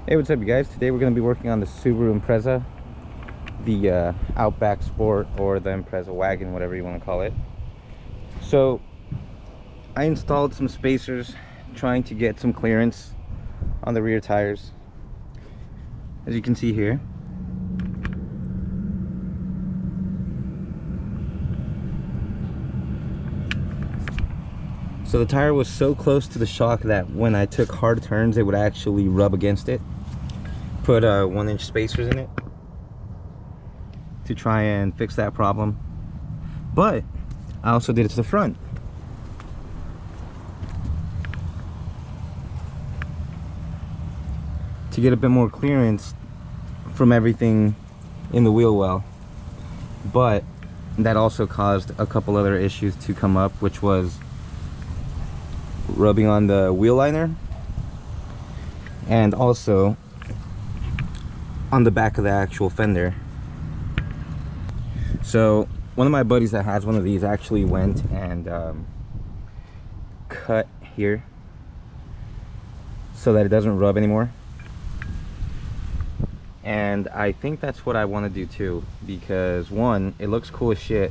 Hey, what's up, you guys? Today we're going to be working on the Subaru Impreza, the Outback Sport, or the Impreza wagon, whatever you want to call it. So I installed some spacers, trying to get some clearance on the rear tires, as you can see here. So the tire was so close to the shock that when I took hard turns, it would actually rub against it. Put 1-inch spacers in it to try and fix that problem, but I also did it to the front. To get a bit more clearance from everything in the wheel well, but that also caused a couple other issues to come up, which was rubbing on the wheel liner and also on the back of the actual fender. So one of my buddies that has one of these actually went and cut here so that it doesn't rub anymore, and I think that's what I want to do too, because one, it looks cool as shit,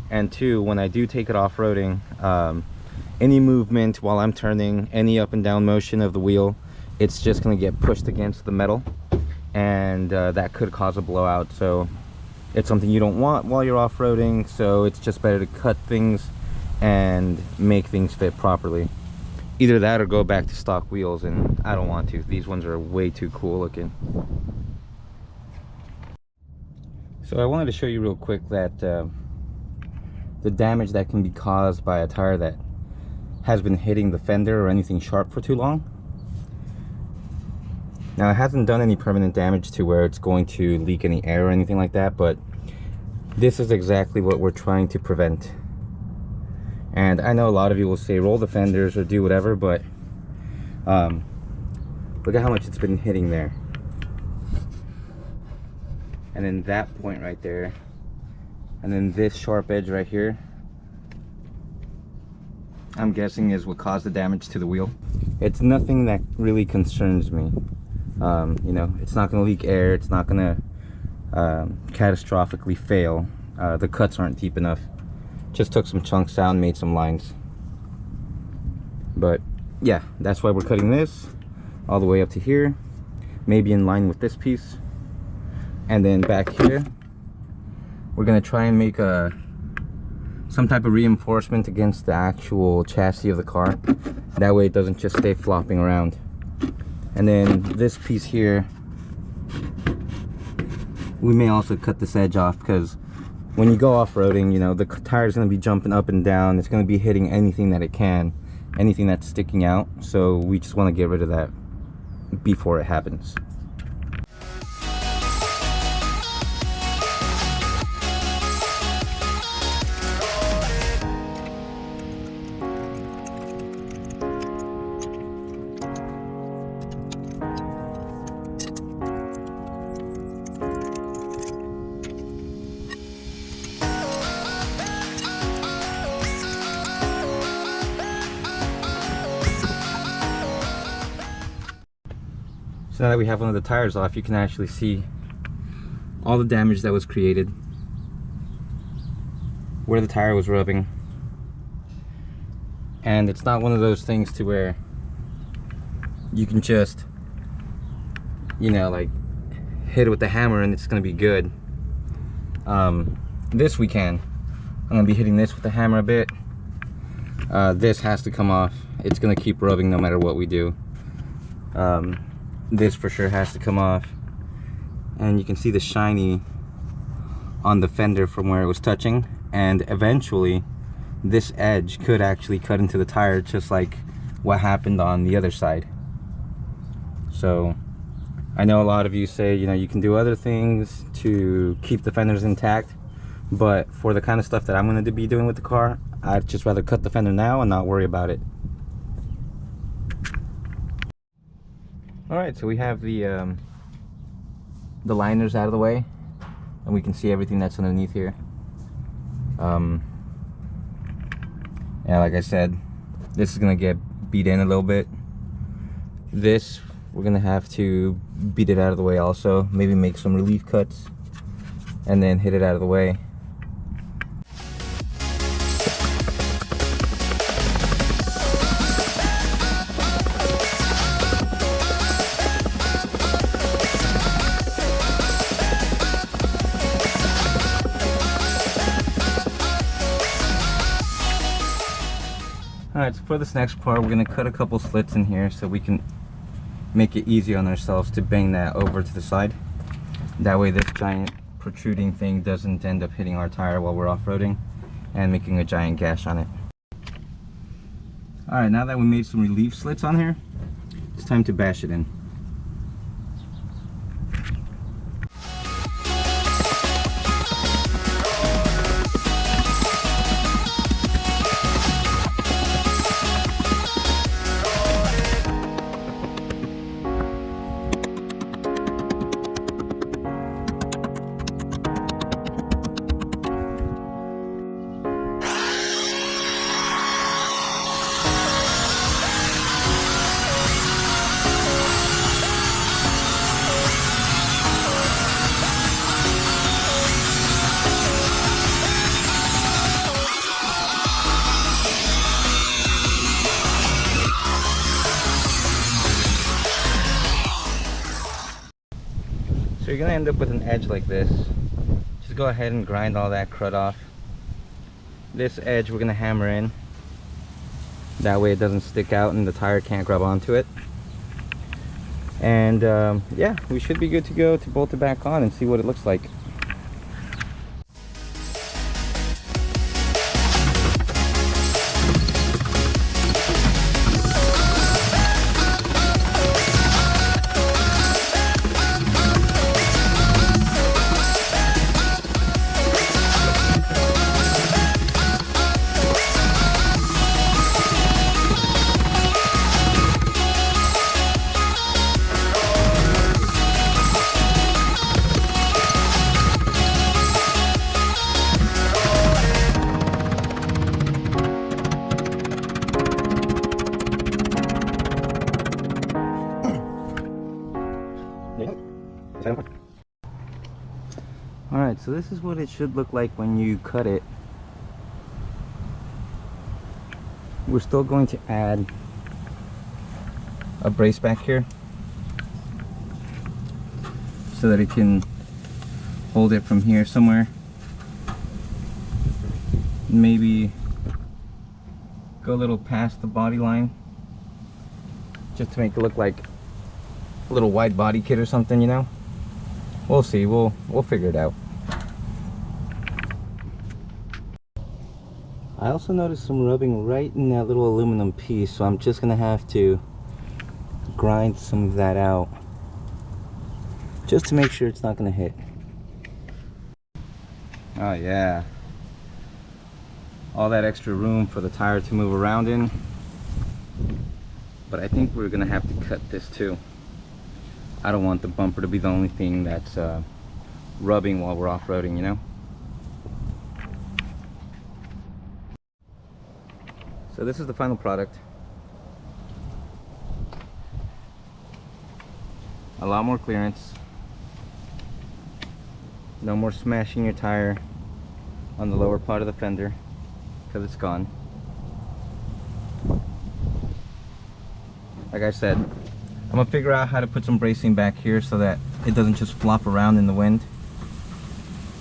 and two, when I do take it off-roading, any movement while I'm turning, any up and down motion of the wheel, it's just going to get pushed against the metal, and that could cause a blowout. So it's something you don't want while you're off-roading, so it's just better to cut things and make things fit properly. Either that or go back to stock wheels, and I don't want to. These ones are way too cool looking. So I wanted to show you real quick that the damage that can be caused by a tire that has been hitting the fender or anything sharp for too long. Now, it hasn't done any permanent damage to where it's going to leak any air or anything like that, but this is exactly what we're trying to prevent. And I know a lot of you will say roll the fenders or do whatever, but look at how much it's been hitting there. And then that point right there, and then this sharp edge right here, I'm guessing is what caused the damage to the wheel. It's nothing that really concerns me. You know, it's not going to leak air, it's not going to catastrophically fail. The cuts aren't deep enough. Just took some chunks out and made some lines. But yeah, that's why we're cutting this all the way up to here, maybe in line with this piece. And then back here, we're going to try and make some type of reinforcement against the actual chassis of the car. That way it doesn't just stay flopping around. And then this piece here, we may also cut this edge off, because when you go off-roading, you know, the tire is going to be jumping up and down. It's going to be hitting anything that it can, anything that's sticking out. So we just want to get rid of that before it happens. So now that we have one of the tires off, you can actually see all the damage that was created, where the tire was rubbing. And it's not one of those things to where you can just, you know, like hit it with the hammer and it's going to be good. This we can. I'm going to be hitting this with the hammer a bit. This has to come off. It's going to keep rubbing no matter what we do. This for sure has to come off, and you can see the shiny on the fender from where it was touching, and eventually this edge could actually cut into the tire, just like what happened on the other side. So I know a lot of you say, you know, you can do other things to keep the fenders intact, but for the kind of stuff that I'm going to be doing with the car, I'd just rather cut the fender now and not worry about it. Alright, so we have the liners out of the way, and we can see everything that's underneath here. Yeah, like I said, this is gonna get beat in a little bit. This we're gonna have to beat it out of the way also, maybe make some relief cuts and then hit it out of the way. Alright, so for this next part, we're going to cut a couple slits in here so we can make it easy on ourselves to bang that over to the side. That way this giant protruding thing doesn't end up hitting our tire while we're off-roading and making a giant gash on it. Alright, now that we made some relief slits on here, it's time to bash it in. So you're going to end up with an edge like this. Just go ahead and grind all that crud off. This edge we're going to hammer in. That way it doesn't stick out and the tire can't grab onto it. And yeah, we should be good to go to bolt it back on and see what it looks like. Alright, so this is what it should look like when you cut it. We're still going to add a brace back here so that it can hold it from here somewhere. Maybe go a little past the body line just to make it look like a little wide body kit or something, you know. We'll see, we'll figure it out. I also noticed some rubbing right in that little aluminum piece, so I'm just gonna have to grind some of that out just to make sure it's not gonna hit. Oh yeah, all that extra room for the tire to move around in, but I think we're gonna have to cut this too. I don't want the bumper to be the only thing that's rubbing while we're off-roading, you know? So this is the final product. A lot more clearance. No more smashing your tire on the lower part of the fender because it's gone. Like I said, I'm gonna figure out how to put some bracing back here so that it doesn't just flop around in the wind.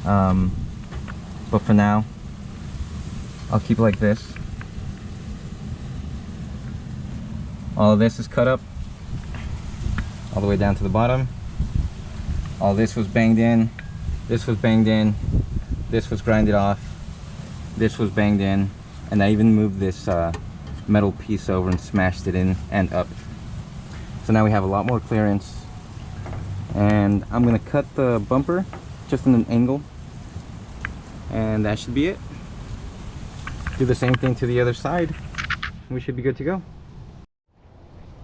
But for now, I'll keep it like this. All of this is cut up all the way down to the bottom. All this was banged in, this was banged in, this was grinded off, this was banged in, and I even moved this metal piece over and smashed it in and up. So now we have a lot more clearance, and I'm gonna cut the bumper just in an angle, and that should be it. Do the same thing to the other side, we should be good to go.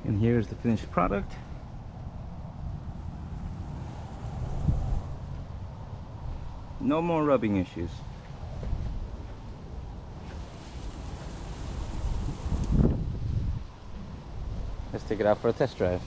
And here's the finished product. No more rubbing issues. Let's take it out for a test drive.